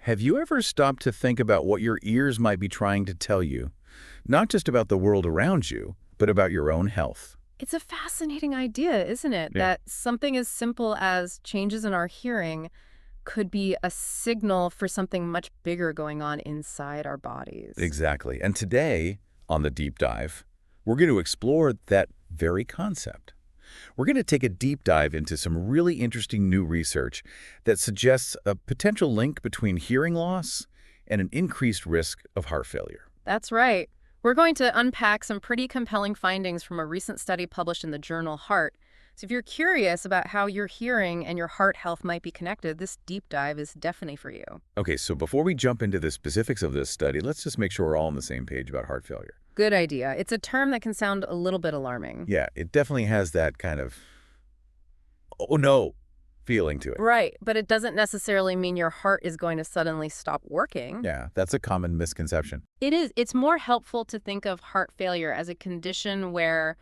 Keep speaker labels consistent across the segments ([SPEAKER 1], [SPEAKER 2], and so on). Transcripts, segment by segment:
[SPEAKER 1] Have you ever stopped to think about what your ears might be trying to tell you? Not just about the world around you, but about your own health.
[SPEAKER 2] It's a fascinating idea, isn't it?
[SPEAKER 1] Yeah.
[SPEAKER 2] That something as simple as changes in our hearing could be a signal for something much bigger going on inside our bodies.
[SPEAKER 1] Exactly. And today, on the deep dive, we're going to explore that very concept. We're going to take a deep dive into some really interesting new research that suggests a potential link between hearing loss and an increased risk of heart failure.
[SPEAKER 2] That's right. We're going to unpack some pretty compelling findings from a recent study published in the journal Heart. So if you're curious about how your hearing and your heart health might be connected, this deep dive is definitely for you.
[SPEAKER 1] Okay, so before we jump into the specifics of this study, let's just make sure we're all on the same page about heart failure.
[SPEAKER 2] Good idea. It's a term that can sound a little bit alarming.
[SPEAKER 1] Yeah, it definitely has that kind of, oh no, feeling to it.
[SPEAKER 2] Right, but it doesn't necessarily mean your heart is going to suddenly stop working.
[SPEAKER 1] Yeah, that's a common misconception.
[SPEAKER 2] It is. It's more helpful to think of heart failure as a condition where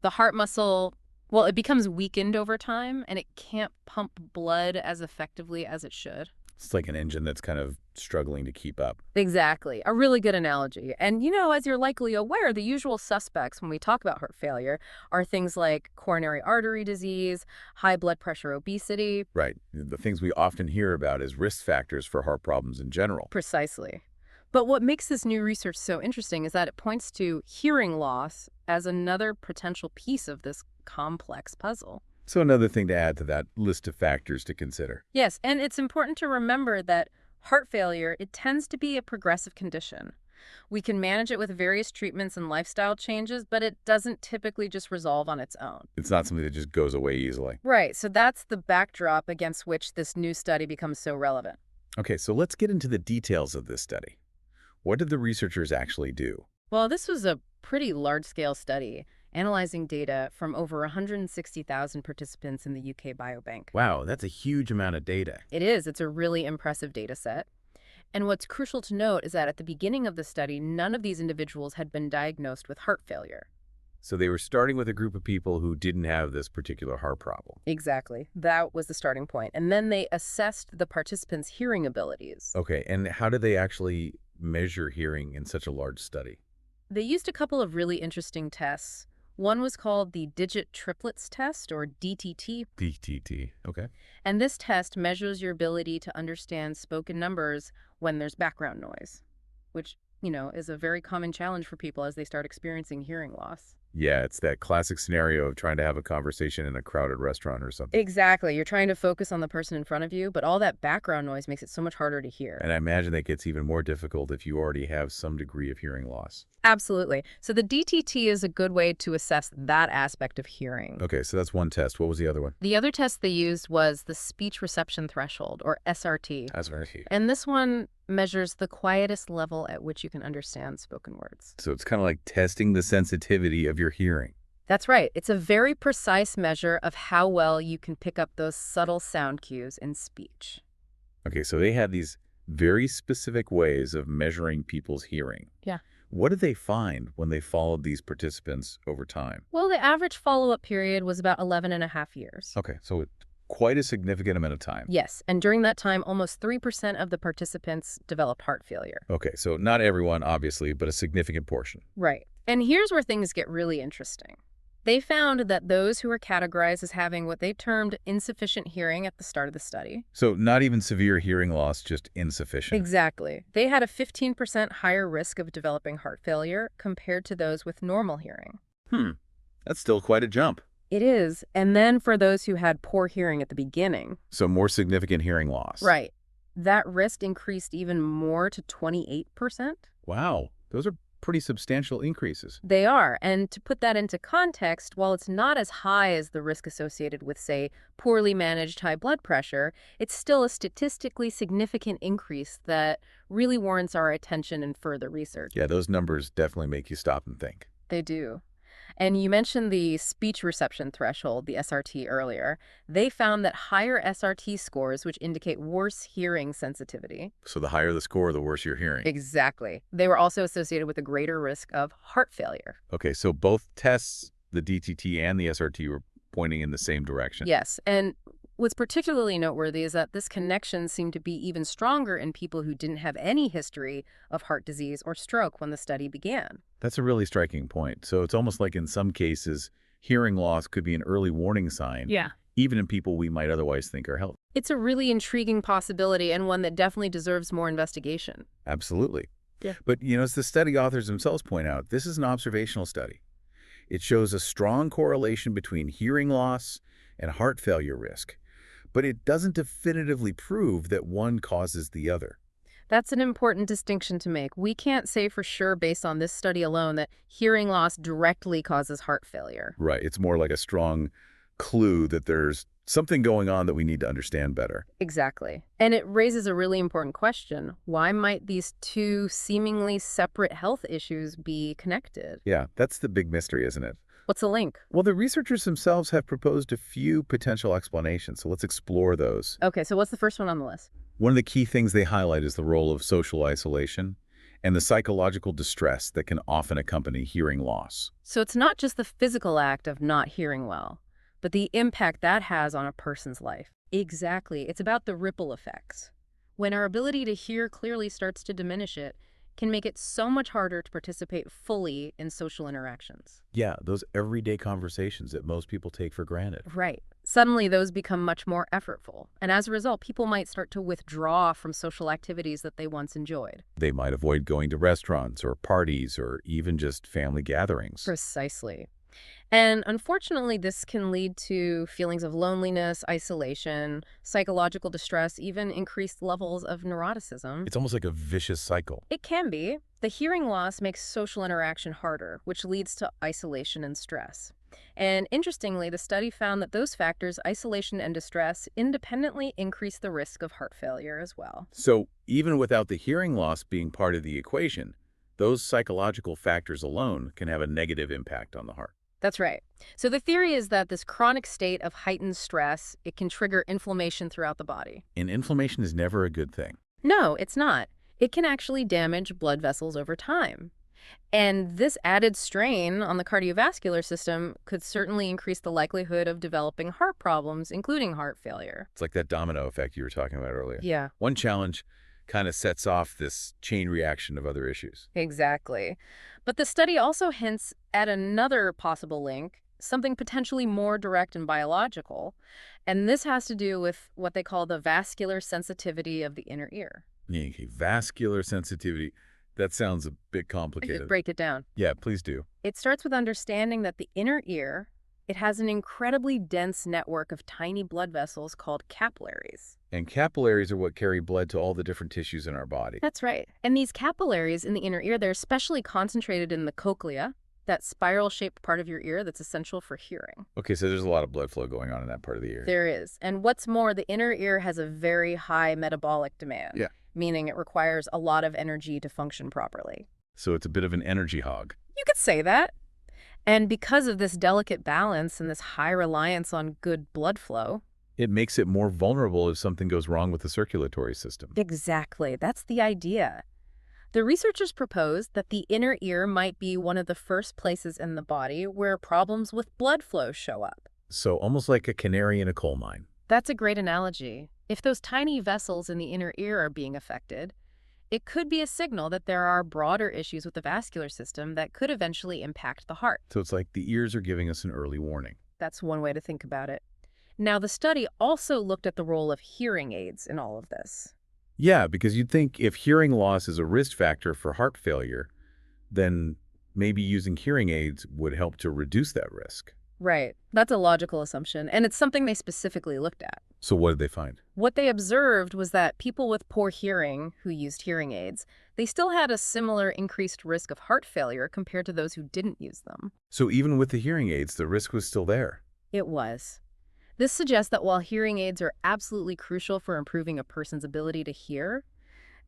[SPEAKER 2] the heart muscle, well, it becomes weakened over time and it can't pump blood as effectively as it should.
[SPEAKER 1] It's like an engine that's kind of struggling to keep up.
[SPEAKER 2] Exactly. A really good analogy. And, as you're likely aware, the usual suspects when we talk about heart failure are things like coronary artery disease, high blood pressure, obesity.
[SPEAKER 1] Right. The things we often hear about as risk factors for heart problems in general.
[SPEAKER 2] Precisely. But what makes this new research so interesting is that it points to hearing loss as another potential piece of this complex puzzle.
[SPEAKER 1] So another thing to add to that list of factors to consider.
[SPEAKER 2] Yes, and it's important to remember that heart failure, it tends to be a progressive condition. We can manage it with various treatments and lifestyle changes, but it doesn't typically just resolve on its own.
[SPEAKER 1] It's not something that just goes away easily.
[SPEAKER 2] Right, so that's the backdrop against which this new study becomes so relevant.
[SPEAKER 1] Okay, so let's get into the details of this study. What did the researchers actually do?
[SPEAKER 2] Well, this was a pretty large-scale study, analyzing data from over 160,000 participants in the UK Biobank.
[SPEAKER 1] Wow, that's a huge amount of data.
[SPEAKER 2] It is. It's a really impressive data set. And what's crucial to note is that at the beginning of the study, none of these individuals had been diagnosed with heart failure.
[SPEAKER 1] So they were starting with a group of people who didn't have this particular heart problem.
[SPEAKER 2] Exactly. That was the starting point. And then they assessed the participants' hearing abilities.
[SPEAKER 1] Okay, and how did they actually measure hearing in such a large study?
[SPEAKER 2] They used a couple of really interesting tests. One was called the Digit Triplets Test, or DTT.
[SPEAKER 1] DTT, okay.
[SPEAKER 2] And this test measures your ability to understand spoken numbers when there's background noise, which, is a very common challenge for people as they start experiencing hearing loss.
[SPEAKER 1] Yeah, it's that classic scenario of trying to have a conversation in a crowded restaurant or something.
[SPEAKER 2] Exactly. You're trying to focus on the person in front of you, but all that background noise makes it so much harder to hear.
[SPEAKER 1] And I imagine that gets even more difficult if you already have some degree of hearing loss.
[SPEAKER 2] Absolutely. So the DTT is a good way to assess that aspect of hearing.
[SPEAKER 1] Okay, so that's one test. What was the other one?
[SPEAKER 2] The other test they used was the Speech Reception Threshold, or SRT.
[SPEAKER 1] SRT.
[SPEAKER 2] And this one measures the quietest level at which you can understand spoken words.
[SPEAKER 1] So it's kind of like testing the sensitivity of your hearing.
[SPEAKER 2] That's right. It's a very precise measure of how well you can pick up those subtle sound cues in speech.
[SPEAKER 1] Okay, so they had these very specific ways of measuring people's hearing.
[SPEAKER 2] Yeah.
[SPEAKER 1] What did they find when they followed these participants over time?
[SPEAKER 2] Well, the average follow-up period was about 11 and a half years.
[SPEAKER 1] Okay, so quite a significant amount of time.
[SPEAKER 2] Yes, and during that time, almost 3% of the participants developed heart failure.
[SPEAKER 1] Okay, so not everyone, obviously, but a significant portion.
[SPEAKER 2] Right. And here's where things get really interesting. They found that those who were categorized as having what they termed insufficient hearing at the start of the study.
[SPEAKER 1] So not even severe hearing loss, just insufficient.
[SPEAKER 2] Exactly. They had a 15% higher risk of developing heart failure compared to those with normal hearing.
[SPEAKER 1] That's still quite a jump.
[SPEAKER 2] It is. And then for those who had poor hearing at the beginning.
[SPEAKER 1] So more significant hearing loss.
[SPEAKER 2] Right. That risk increased even more to 28%.
[SPEAKER 1] Wow, those are pretty substantial increases.
[SPEAKER 2] They are. And to put that into context, while it's not as high as the risk associated with, say, poorly managed high blood pressure, it's still a statistically significant increase that really warrants our attention and further research.
[SPEAKER 1] Yeah, those numbers definitely make you stop and think.
[SPEAKER 2] They do. And you mentioned the speech reception threshold, the SRT, earlier. They found that higher SRT scores, which indicate worse hearing sensitivity.
[SPEAKER 1] So the higher the score, the worse your hearing.
[SPEAKER 2] Exactly. They were also associated with a greater risk of heart failure.
[SPEAKER 1] Okay, so both tests, the DTT and the SRT, were pointing in the same direction.
[SPEAKER 2] Yes. And What's particularly noteworthy is that this connection seemed to be even stronger in people who didn't have any history of heart disease or stroke when the study began.
[SPEAKER 1] That's a really striking point. So it's almost like in some cases, hearing loss could be an early warning sign,
[SPEAKER 2] Yeah.
[SPEAKER 1] even in people we might otherwise think are healthy.
[SPEAKER 2] It's a really intriguing possibility and one that definitely deserves more investigation.
[SPEAKER 1] Absolutely.
[SPEAKER 2] Yeah.
[SPEAKER 1] But, as the study authors themselves point out, this is an observational study. It shows a strong correlation between hearing loss and heart failure risk, but it doesn't definitively prove that one causes the other.
[SPEAKER 2] That's an important distinction to make. We can't say for sure based on this study alone that hearing loss directly causes heart failure.
[SPEAKER 1] Right. It's more like a strong clue that there's something going on that we need to understand better.
[SPEAKER 2] Exactly. And it raises a really important question. Why might these two seemingly separate health issues be connected?
[SPEAKER 1] Yeah, that's the big mystery, isn't it?
[SPEAKER 2] What's the link?
[SPEAKER 1] Well, the researchers themselves have proposed a few potential explanations, so let's explore those.
[SPEAKER 2] Okay, so what's the first one on the list?
[SPEAKER 1] One of the key things they highlight is the role of social isolation and the psychological distress that can often accompany hearing loss.
[SPEAKER 2] So it's not just the physical act of not hearing well, but the impact that has on a person's life. Exactly. It's about the ripple effects. When our ability to hear clearly starts to diminish, it can make it so much harder to participate fully in social interactions.
[SPEAKER 1] Yeah, those everyday conversations that most people take for granted.
[SPEAKER 2] Right. Suddenly, those become much more effortful. And as a result, people might start to withdraw from social activities that they once enjoyed.
[SPEAKER 1] They might avoid going to restaurants or parties or even just family gatherings.
[SPEAKER 2] Precisely. And unfortunately, this can lead to feelings of loneliness, isolation, psychological distress, even increased levels of neuroticism.
[SPEAKER 1] It's almost like a vicious cycle.
[SPEAKER 2] It can be. The hearing loss makes social interaction harder, which leads to isolation and stress. And interestingly, the study found that those factors, isolation and distress, independently increase the risk of heart failure as well.
[SPEAKER 1] So even without the hearing loss being part of the equation, those psychological factors alone can have a negative impact on the heart.
[SPEAKER 2] That's right. So the theory is that this chronic state of heightened stress, it can trigger inflammation throughout the body.
[SPEAKER 1] And inflammation is never a good thing.
[SPEAKER 2] No, it's not. It can actually damage blood vessels over time. And this added strain on the cardiovascular system could certainly increase the likelihood of developing heart problems, including heart failure.
[SPEAKER 1] It's like that domino effect you were talking about earlier.
[SPEAKER 2] Yeah.
[SPEAKER 1] One challenge kind of sets off this chain reaction of other issues.
[SPEAKER 2] Exactly. But the study also hints at another possible link, something potentially more direct and biological. And this has to do with what they call the vascular sensitivity of the inner ear.
[SPEAKER 1] Okay, vascular sensitivity. That sounds a bit complicated.
[SPEAKER 2] Break it down.
[SPEAKER 1] Yeah, please do.
[SPEAKER 2] It starts with understanding that the inner ear, it has an incredibly dense network of tiny blood vessels called capillaries.
[SPEAKER 1] And capillaries are what carry blood to all the different tissues in our body.
[SPEAKER 2] That's right. And these capillaries in the inner ear, they're especially concentrated in the cochlea, that spiral-shaped part of your ear that's essential for hearing.
[SPEAKER 1] Okay, so there's a lot of blood flow going on in that part of the ear.
[SPEAKER 2] There is. And what's more, the inner ear has a very high metabolic demand.
[SPEAKER 1] Yeah.
[SPEAKER 2] Meaning it requires a lot of energy to function properly.
[SPEAKER 1] So it's a bit of an energy hog.
[SPEAKER 2] You could say that. And because of this delicate balance and this high reliance on good blood flow,
[SPEAKER 1] It makes it more vulnerable if something goes wrong with the circulatory system.
[SPEAKER 2] exactly, that's the idea. The researchers proposed that the inner ear might be one of the first places in the body where problems with blood flow show up.
[SPEAKER 1] So almost like a canary in a coal mine.
[SPEAKER 2] That's a great analogy. If those tiny vessels in the inner ear are being affected, it could be a signal that there are broader issues with the vascular system that could eventually impact the heart.
[SPEAKER 1] So it's like the ears are giving us an early warning.
[SPEAKER 2] That's one way to think about it. Now, the study also looked at the role of hearing aids in all of this.
[SPEAKER 1] Yeah, because you'd think if hearing loss is a risk factor for heart failure, then maybe using hearing aids would help to reduce that risk.
[SPEAKER 2] Right. That's a logical assumption, and it's something they specifically looked at.
[SPEAKER 1] So what did they find?
[SPEAKER 2] What they observed was that people with poor hearing who used hearing aids, they still had a similar increased risk of heart failure compared to those who didn't use them.
[SPEAKER 1] So even with the hearing aids, the risk was still there.
[SPEAKER 2] It was. This suggests that while hearing aids are absolutely crucial for improving a person's ability to hear,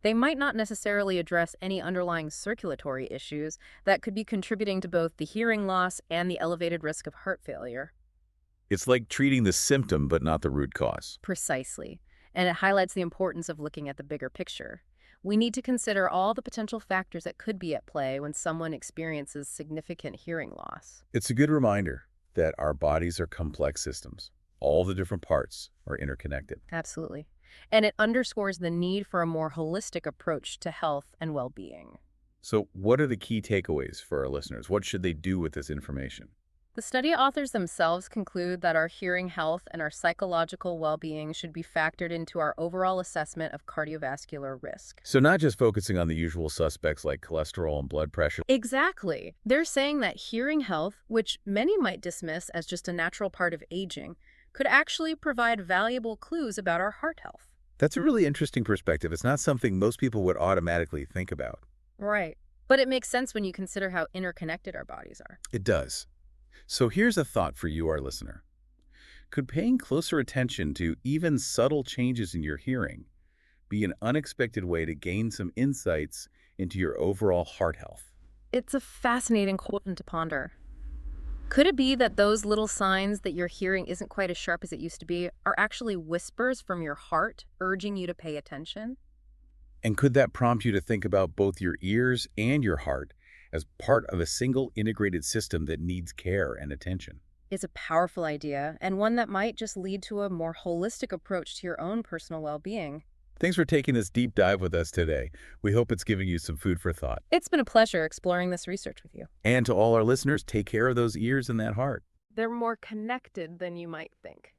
[SPEAKER 2] they might not necessarily address any underlying circulatory issues that could be contributing to both the hearing loss and the elevated risk of heart failure.
[SPEAKER 1] It's like treating the symptom but not the root cause.
[SPEAKER 2] Precisely. And it highlights the importance of looking at the bigger picture. We need to consider all the potential factors that could be at play when someone experiences significant hearing loss.
[SPEAKER 1] It's a good reminder that our bodies are complex systems, all the different parts are interconnected.
[SPEAKER 2] Absolutely. And it underscores the need for a more holistic approach to health and well-being.
[SPEAKER 1] So what are the key takeaways for our listeners? What should they do with this information?
[SPEAKER 2] The study authors themselves conclude that our hearing health and our psychological well-being should be factored into our overall assessment of cardiovascular risk.
[SPEAKER 1] So not just focusing on the usual suspects like cholesterol and blood pressure.
[SPEAKER 2] Exactly. They're saying that hearing health, which many might dismiss as just a natural part of aging, could actually provide valuable clues about our heart health.
[SPEAKER 1] That's a really interesting perspective. It's not something most people would automatically think about.
[SPEAKER 2] Right. But it makes sense when you consider how interconnected our bodies are.
[SPEAKER 1] It does. So here's a thought for you, our listener. Could paying closer attention to even subtle changes in your hearing be an unexpected way to gain some insights into your overall heart health?
[SPEAKER 2] It's a fascinating question to ponder. Could it be that those little signs that your hearing isn't quite as sharp as it used to be are actually whispers from your heart urging you to pay attention?
[SPEAKER 1] And could that prompt you to think about both your ears and your heart as part of a single integrated system that needs care and attention?
[SPEAKER 2] It's a powerful idea, and one that might just lead to a more holistic approach to your own personal well-being.
[SPEAKER 1] Thanks for taking this deep dive with us today. We hope it's giving you some food for thought.
[SPEAKER 2] It's been a pleasure exploring this research with you.
[SPEAKER 1] And to all our listeners, take care of those ears and that heart.
[SPEAKER 2] They're more connected than you might think.